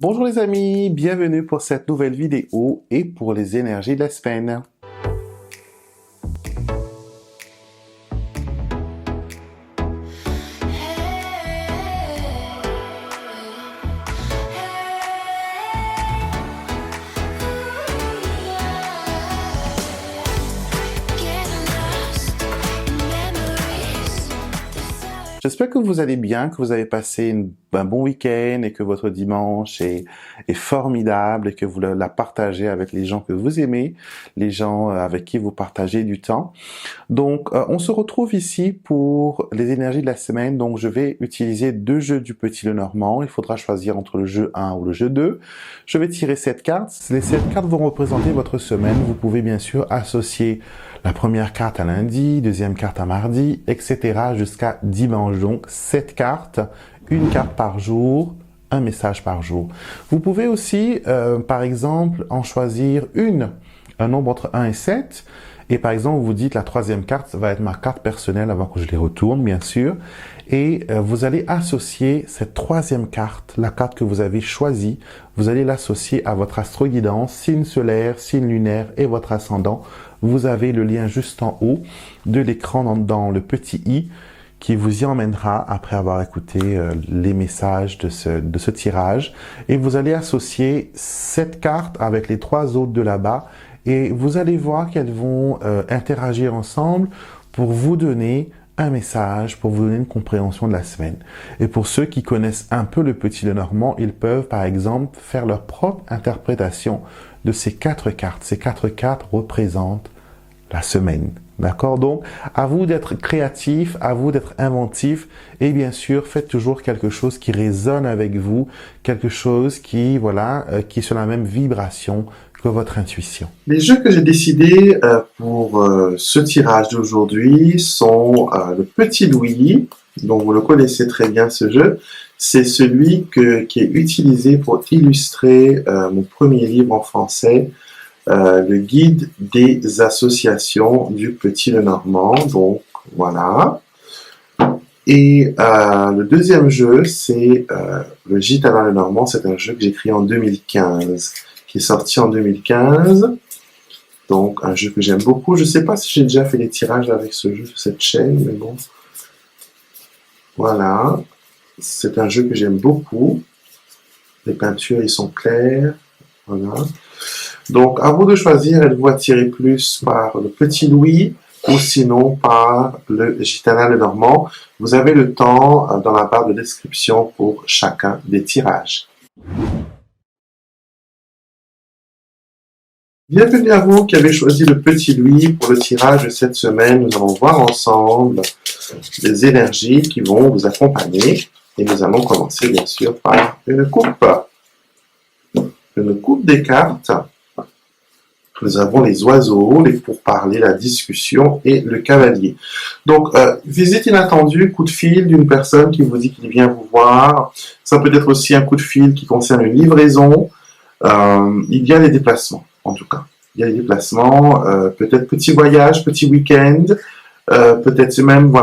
Bonjour les amis, bienvenue pour cette nouvelle vidéo et pour les énergies de la semaine. J'espère que vous allez bien, que vous avez passé un bon week-end et que votre dimanche est formidable et que vous la partagez avec les gens que vous aimez, les gens avec qui vous partagez du temps. Donc, on se retrouve ici pour les énergies de la semaine. Donc, je vais utiliser deux jeux du Petit Lenormand. Il faudra choisir entre le jeu 1 ou le jeu 2. Je vais tirer 7 cartes. Les 7 cartes vont représenter votre semaine. Vous pouvez bien sûr associer la première carte à lundi, deuxième carte à mardi, etc. jusqu'à dimanche. Donc, 7 cartes, une carte par jour, un message par jour. Vous pouvez aussi, par exemple, en choisir un nombre entre 1 et 7. Et par exemple, vous dites la troisième carte va être ma carte personnelle avant que je les retourne, bien sûr. Et vous allez associer cette troisième carte, la carte que vous avez choisie, vous allez l'associer à votre astro-guidance, signe solaire, signe lunaire et votre ascendant. Vous avez le lien juste en haut de l'écran dans le petit i qui vous y emmènera après avoir écouté les messages de ce tirage. Et vous allez associer cette carte avec les trois autres de là-bas et vous allez voir qu'elles vont interagir ensemble pour vous donner un message, pour vous donner une compréhension de la semaine. Et pour ceux qui connaissent un peu le Petit Lenormand, ils peuvent par exemple faire leur propre interprétation de ces 4 cartes. Ces 4 cartes représentent la semaine. D'accord? Donc, à vous d'être créatif, à vous d'être inventif et bien sûr, faites toujours quelque chose qui résonne avec vous, quelque chose qui, qui est sur la même vibration que votre intuition. Les jeux que j'ai décidés pour ce tirage d'aujourd'hui sont le Petit Louis, dont vous le connaissez très bien ce jeu. C'est celui qui est utilisé pour illustrer mon premier livre en français, le guide des associations du Petit Lenormand. Donc voilà. Et le deuxième jeu, c'est le Gitana Lenormand. C'est un jeu que j'ai écrit en 2015, qui est sorti en 2015. Donc un jeu que j'aime beaucoup. Je ne sais pas si j'ai déjà fait des tirages avec ce jeu sur cette chaîne, mais bon. Voilà. C'est un jeu que j'aime beaucoup. Les peintures, ils sont claires. Voilà. Donc, à vous de choisir, êtes-vous attiré plus par le Petit Louis ou sinon par le Gitana Lenormand. Vous avez le temps dans la barre de description pour chacun des tirages. Bienvenue à vous qui avez choisi le Petit Louis pour le tirage de cette semaine. Nous allons voir ensemble les énergies qui vont vous accompagner. Et nous allons commencer bien sûr par une coupe. Une coupe des cartes. Nous avons les oiseaux, les pourparlers, la discussion et le cavalier. Donc, visite inattendue, coup de fil d'une personne qui vous dit qu'il vient vous voir. Ça peut être aussi un coup de fil qui concerne une livraison. Il y a des déplacements, en tout cas. Il y a des déplacements, peut-être petit voyage, petit week-end, peut-être même,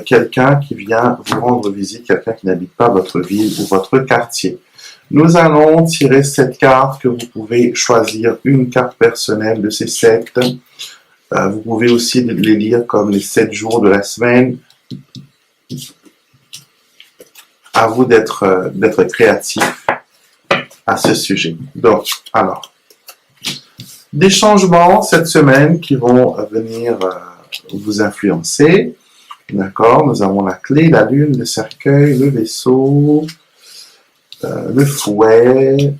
quelqu'un qui vient vous rendre visite, quelqu'un qui n'habite pas votre ville ou votre quartier. Nous allons tirer 7 cartes que vous pouvez choisir une carte personnelle de ces 7. Vous pouvez aussi les lire comme les 7 jours de la semaine. À vous d'être créatif à ce sujet. Donc, alors, des changements cette semaine qui vont venir vous influencer. D'accord? Nous avons la clé, la lune, le cercueil, le vaisseau, le fouet,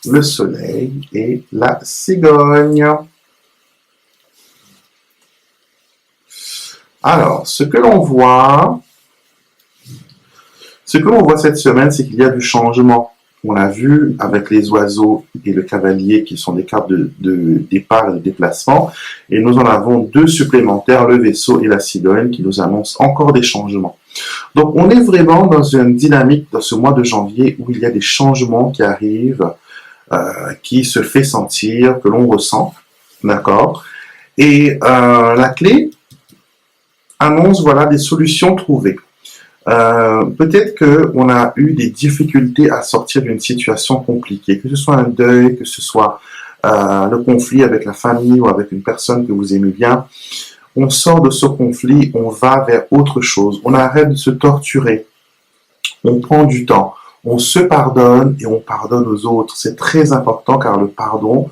le soleil et la cigogne. Alors, ce que l'on voit cette semaine, c'est qu'il y a du changement. On l'a vu avec les oiseaux et le cavalier qui sont des cartes de départ et de déplacement. Et nous en avons 2 supplémentaires, le vaisseau et la cigogne, qui nous annoncent encore des changements. Donc, on est vraiment dans une dynamique dans ce mois de janvier où il y a des changements qui arrivent, qui se fait sentir, que l'on ressent. D'accord? Et la clé annonce, des solutions trouvées. Peut-être qu'on a eu des difficultés à sortir d'une situation compliquée, que ce soit un deuil, que ce soit le conflit avec la famille ou avec une personne que vous aimez bien. On sort de ce conflit, on va vers autre chose, on arrête de se torturer, on prend du temps, on se pardonne et on pardonne aux autres. C'est très important car le pardon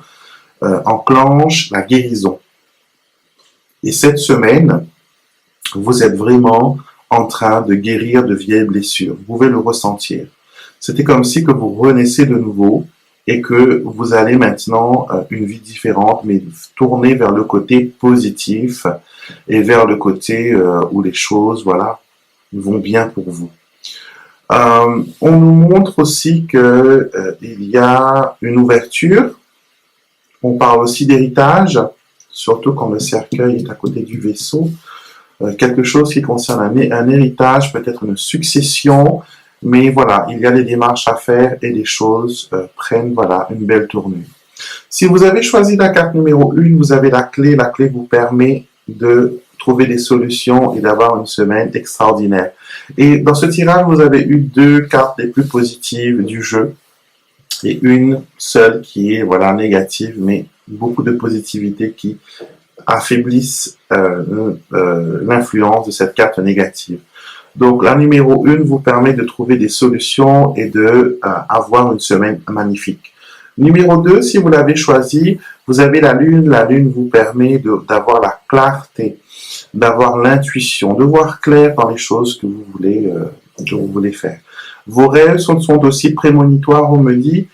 enclenche la guérison. Et cette semaine, vous êtes vraiment en train de guérir de vieilles blessures. Vous pouvez le ressentir. C'était comme si que vous renaissez de nouveau et que vous allez maintenant une vie différente, mais tourner vers le côté positif et vers le côté où les choses, voilà, vont bien pour vous. On nous montre aussi que il y a une ouverture. On parle aussi d'héritage, surtout quand le cercueil est à côté du vaisseau. Quelque chose qui concerne un héritage, peut-être une succession, mais voilà, il y a des démarches à faire et les choses prennent voilà une belle tournure. Si vous avez choisi la carte numéro 1, vous avez la clé. La clé vous permet de trouver des solutions et d'avoir une semaine extraordinaire. Et dans ce tirage, vous avez eu 2 cartes les plus positives du jeu et une seule qui est voilà négative, mais beaucoup de positivité qui affaiblissent l'influence de cette carte négative. Donc la numéro 1 vous permet de trouver des solutions et de avoir une semaine magnifique. Numéro 2, si vous l'avez choisi, vous avez la lune. La lune vous permet d'avoir la clarté, d'avoir l'intuition, de voir clair dans les choses que vous voulez faire. Vos rêves sont aussi prémonitoires, on me dit,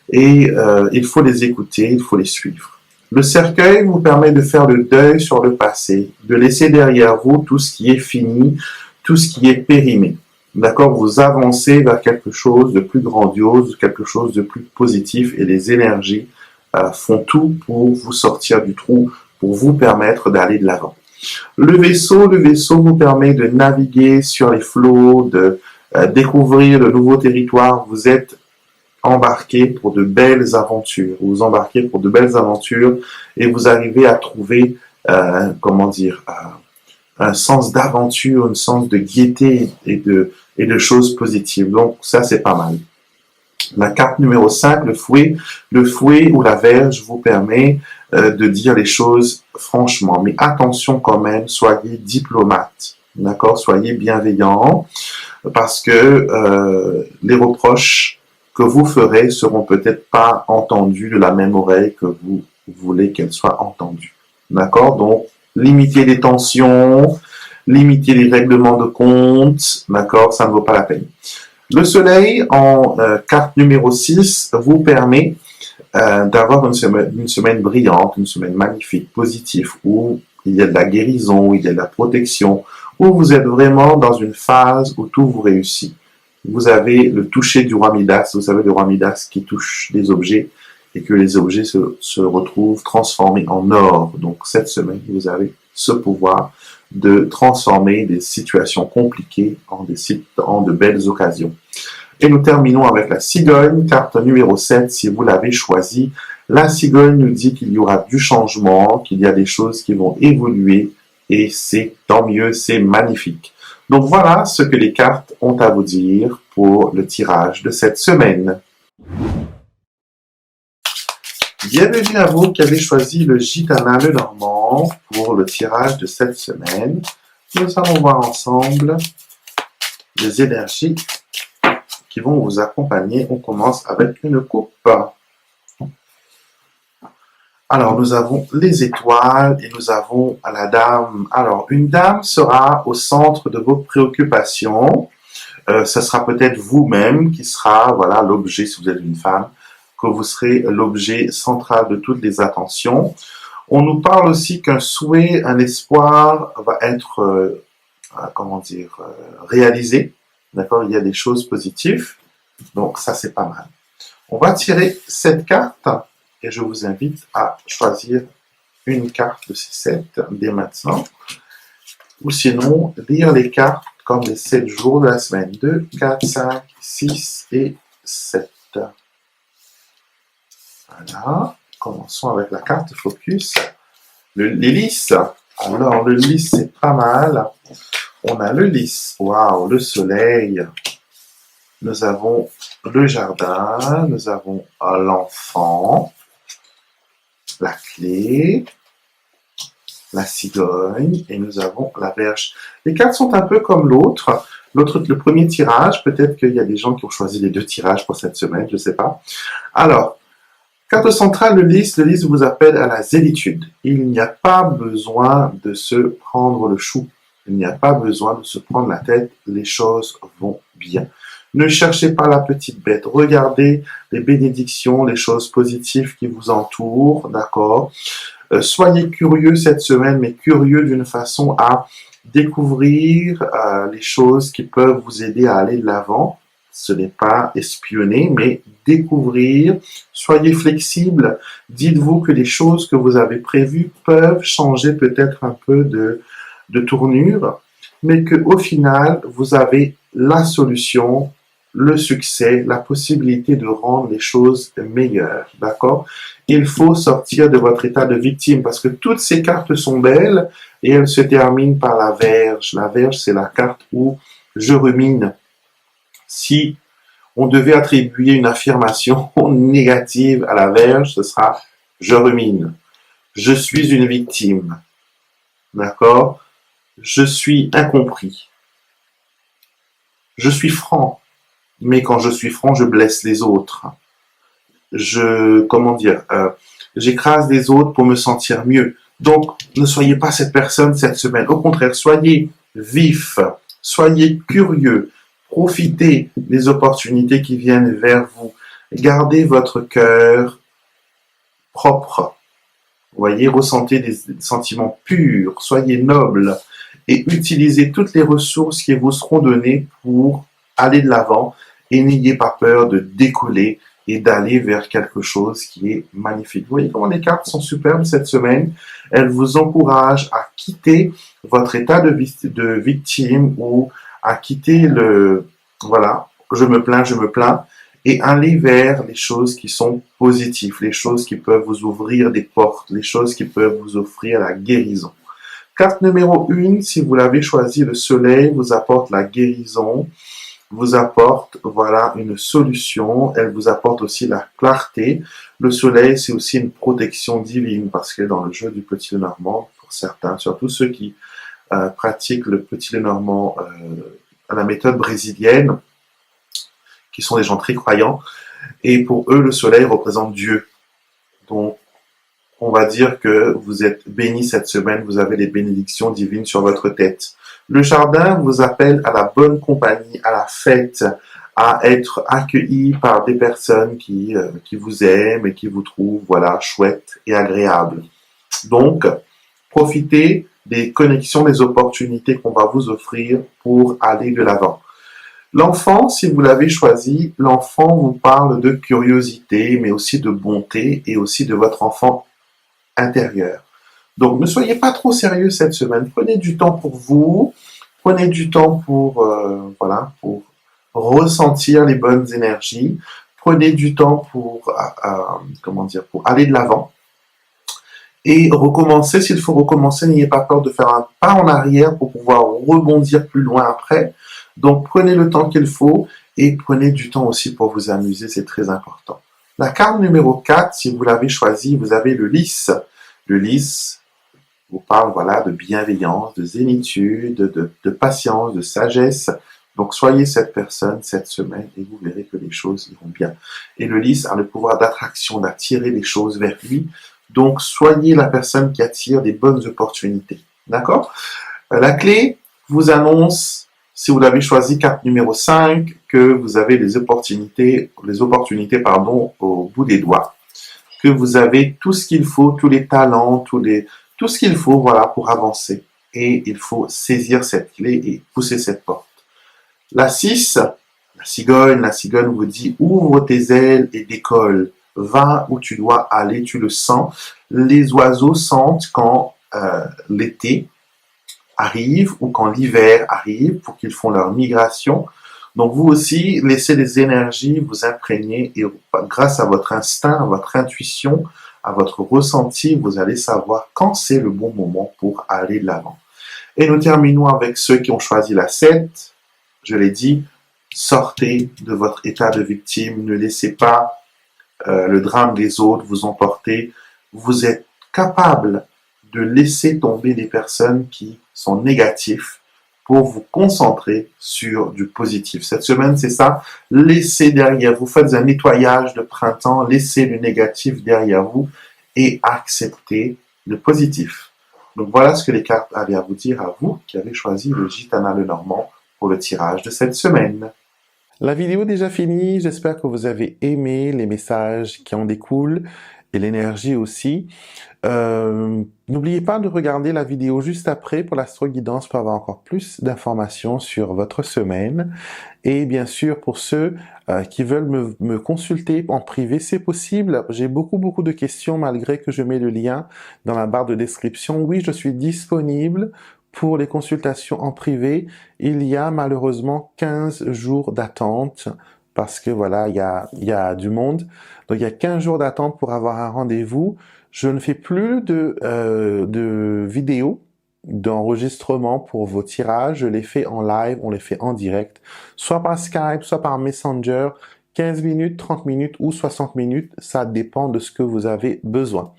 et il faut les écouter, il faut les suivre. Le cercueil vous permet de faire le deuil sur le passé, de laisser derrière vous tout ce qui est fini, tout ce qui est périmé. D'accord? Vous avancez vers quelque chose de plus grandiose, quelque chose de plus positif et les énergies font tout pour vous sortir du trou, pour vous permettre d'aller de l'avant. Le vaisseau vous permet de naviguer sur les flots, de découvrir de nouveaux territoires. Vous êtes embarqué pour de belles aventures. Vous embarquez pour de belles aventures et vous arrivez à trouver, un sens d'aventure, un sens de gaieté et de choses positives. Donc ça, c'est pas mal. La carte numéro 5, le fouet ou la verge vous permet de dire les choses franchement. Mais attention quand même, soyez diplomate. D'accord? Soyez bienveillant parce que les reproches que vous ferez seront peut-être pas entendus de la même oreille que vous voulez qu'elles soient entendues. D'accord? Donc, limitez les tensions, limitez les règlements de compte, d'accord? Ça ne vaut pas la peine. Le soleil, en carte numéro 6, vous permet d'avoir une semaine brillante, une semaine magnifique, positive, où il y a de la guérison, où il y a de la protection, où vous êtes vraiment dans une phase où tout vous réussit. Vous avez le toucher du roi Midas, vous savez le roi Midas qui touche des objets et que les objets se retrouvent transformés en or. Donc cette semaine, vous avez ce pouvoir de transformer des situations compliquées en de belles occasions. Et nous terminons avec la cigogne, carte numéro 7, si vous l'avez choisie. La cigogne nous dit qu'il y aura du changement, qu'il y a des choses qui vont évoluer, et c'est tant mieux, c'est magnifique. Donc voilà ce que les cartes ont à vous dire pour le tirage de cette semaine. Bienvenue à vous qui avez choisi le Gitana le Normand pour le tirage de cette semaine. Nous allons voir ensemble les énergies qui vont vous accompagner. On commence avec une coupe. Alors, nous avons les étoiles et nous avons la dame. Alors, une dame sera au centre de vos préoccupations. Ce sera peut-être vous-même qui sera, voilà, l'objet, si vous êtes une femme, que vous serez l'objet central de toutes les attentions. On nous parle aussi qu'un souhait, un espoir va être, réalisé. D'accord? Il y a des choses positives. Donc, ça, c'est pas mal. On va tirer cette carte et je vous invite à choisir une carte de ces 7 dès maintenant. Ou sinon, lire les cartes comme les 7 jours de la semaine. 2, 4, 5, 6 et 7. Voilà. Commençons avec la carte focus. Les lys. Alors, le lys, c'est pas mal. On a le lys, waouh, le soleil. Nous avons le jardin, nous avons l'enfant, la clé, la cigogne et nous avons la Vierge. Les cartes sont un peu comme l'autre. Le premier tirage, peut-être qu'il y a des gens qui ont choisi les 2 tirages pour cette semaine, je ne sais pas. Alors, carte centrale, le lys vous appelle à la zélitude. Il n'y a pas besoin de se prendre le chou. Il n'y a pas besoin de se prendre la tête. Les choses vont bien. Ne cherchez pas la petite bête. Regardez les bénédictions, les choses positives qui vous entourent, d'accord? Soyez curieux cette semaine, mais curieux d'une façon à découvrir les choses qui peuvent vous aider à aller de l'avant. Ce n'est pas espionner, mais découvrir. Soyez flexible. Dites-vous que les choses que vous avez prévues peuvent changer peut-être un peu de tournure, mais qu'au final, vous avez la solution, le succès, la possibilité de rendre les choses meilleures, d'accord? Il faut sortir de votre état de victime parce que toutes ces cartes sont belles et elles se terminent par la Vierge. La Vierge, c'est la carte où je rumine. Si on devait attribuer une affirmation négative à la Vierge, ce sera « je rumine »,« je suis une victime », d'accord? Je suis incompris. Je suis franc, mais quand je suis franc, je blesse les autres. J'écrase les autres pour me sentir mieux. Donc, ne soyez pas cette personne cette semaine. Au contraire, soyez vif, soyez curieux, profitez des opportunités qui viennent vers vous. Gardez votre cœur propre. Vous voyez, ressentez des sentiments purs, soyez noble et utilisez toutes les ressources qui vous seront données pour aller de l'avant et n'ayez pas peur de décoller et d'aller vers quelque chose qui est magnifique. Vous voyez comment les cartes sont superbes cette semaine. Elles vous encouragent à quitter votre état de victime ou à quitter je me plains, et aller vers les choses qui sont positives, les choses qui peuvent vous ouvrir des portes, les choses qui peuvent vous offrir la guérison. Carte numéro 1, si vous l'avez choisi, le soleil vous apporte la guérison, vous apporte, une solution. Elle vous apporte aussi la clarté. Le soleil, c'est aussi une protection divine parce que dans le jeu du Petit Lenormand, pour certains, surtout ceux qui pratiquent le Petit Lenormand à la méthode brésilienne, qui sont des gens très croyants, et pour eux, le soleil représente Dieu. Donc, on va dire que vous êtes bénis cette semaine, vous avez des bénédictions divines sur votre tête. Le jardin vous appelle à la bonne compagnie, à la fête, à être accueilli par des personnes qui vous aiment et qui vous trouvent, chouette et agréable. Donc, profitez des connexions, des opportunités qu'on va vous offrir pour aller de l'avant. L'enfant, si vous l'avez choisi, l'enfant vous parle de curiosité, mais aussi de bonté et aussi de votre enfant intérieur. Donc, ne soyez pas trop sérieux cette semaine. Prenez du temps pour vous. Prenez du temps pour ressentir les bonnes énergies. Prenez du temps pour aller de l'avant. Et recommencer, s'il faut recommencer, n'ayez pas peur de faire un pas en arrière pour pouvoir rebondir plus loin après. Donc, prenez le temps qu'il faut et prenez du temps aussi pour vous amuser, c'est très important. La carte numéro 4, si vous l'avez choisie, vous avez le lys. Le lys vous parle de bienveillance, de zénitude, de patience, de sagesse. Donc, soyez cette personne cette semaine et vous verrez que les choses iront bien. Et le lys a le pouvoir d'attraction, d'attirer les choses vers lui. Donc, soyez la personne qui attire des bonnes opportunités. D'accord? La clé vous annonce, si vous l'avez choisi, carte numéro 5, que vous avez les opportunités au bout des doigts. Que vous avez tout ce qu'il faut, tous les talents, tout ce qu'il faut, pour avancer. Et il faut saisir cette clé et pousser cette porte. La 6, la cigogne vous dit, ouvre tes ailes et décolle. Va où tu dois aller, tu le sens. Les oiseaux sentent quand l'été arrive ou quand l'hiver arrive pour qu'ils font leur migration. Donc vous aussi, laissez les énergies vous imprégner et grâce à votre instinct, à votre intuition, à votre ressenti, vous allez savoir quand c'est le bon moment pour aller de l'avant. Et nous terminons avec ceux qui ont choisi la 7. Je l'ai dit, sortez de votre état de victime, ne laissez pas le drame des autres vous emporter. Vous êtes capable de laisser tomber les personnes qui sont négatives pour vous concentrer sur du positif. Cette semaine, c'est ça. Laissez derrière vous, faites un nettoyage de printemps, laissez le négatif derrière vous et acceptez le positif. Donc voilà ce que les cartes avaient à vous dire à vous qui avez choisi le Gitana Lenormand pour le tirage de cette semaine. La vidéo est déjà finie, j'espère que vous avez aimé les messages qui en découlent et l'énergie aussi. N'oubliez pas de regarder la vidéo juste après pour l'astro-guidance pour avoir encore plus d'informations sur votre semaine. Et bien sûr, pour ceux qui veulent me consulter en privé, c'est possible. J'ai beaucoup de questions malgré que je mets le lien dans la barre de description. Oui, je suis disponible pour les consultations en privé. Il y a malheureusement 15 jours d'attente parce que voilà, il y a du monde. Donc il y a 15 jours d'attente pour avoir un rendez-vous. Je ne fais plus de vidéos d'enregistrement pour vos tirages. Je les fais en live, on les fait en direct, soit par Skype, soit par Messenger, 15 minutes, 30 minutes ou 60 minutes. Ça dépend de ce que vous avez besoin.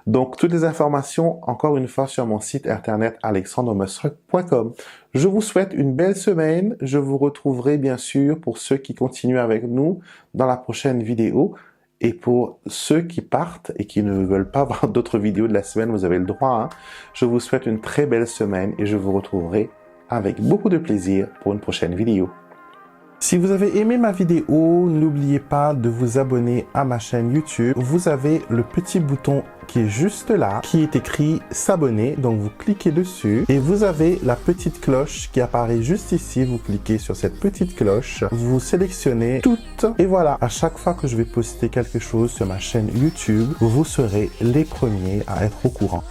Donc, toutes les informations, encore une fois, sur mon site internet alexandremusruck.com. Je vous souhaite une belle semaine. Je vous retrouverai, bien sûr, pour ceux qui continuent avec nous dans la prochaine vidéo. Et pour ceux qui partent et qui ne veulent pas voir d'autres vidéos de la semaine, vous avez le droit. Hein. Je vous souhaite une très belle semaine et je vous retrouverai avec beaucoup de plaisir pour une prochaine vidéo. Si vous avez aimé ma vidéo, n'oubliez pas de vous abonner à ma chaîne YouTube. Vous avez le petit bouton qui est juste là, qui est écrit s'abonner. Donc vous cliquez dessus et vous avez la petite cloche qui apparaît juste ici. Vous cliquez sur cette petite cloche, vous sélectionnez toutes et voilà. À chaque fois que je vais poster quelque chose sur ma chaîne YouTube, vous serez les premiers à être au courant.